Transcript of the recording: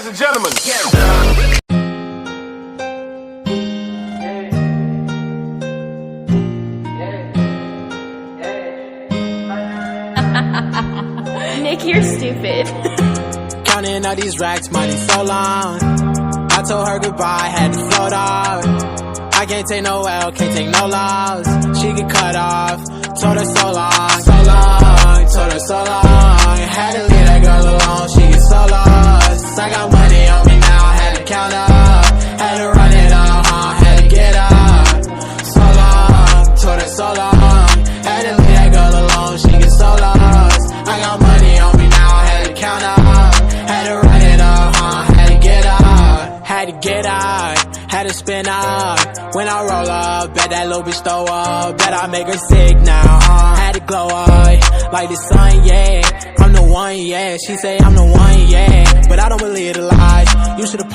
and gentlemen. Nick, you're stupid. Counting all these racks, money so long. I told her goodbye, had to float off. I can't take no L, can't take no loss. She get cut off, told her so long, so long, told her so long. Had to leave that girl alone, she get so lost. I got money on me now, had to count up, had to run it up, had to get up. So long, told her so long. Had to leave that girl alone, she get so lost. I got money on me now, had to count up, had to run it up, had to get up, had to get out, had to spin up. When I roll up, bet that little bitch throw up, bet I make her sick now, had to glow up, like the sun, yeah, I'm the one, yeah, she say I'm the one, yeah, but I don't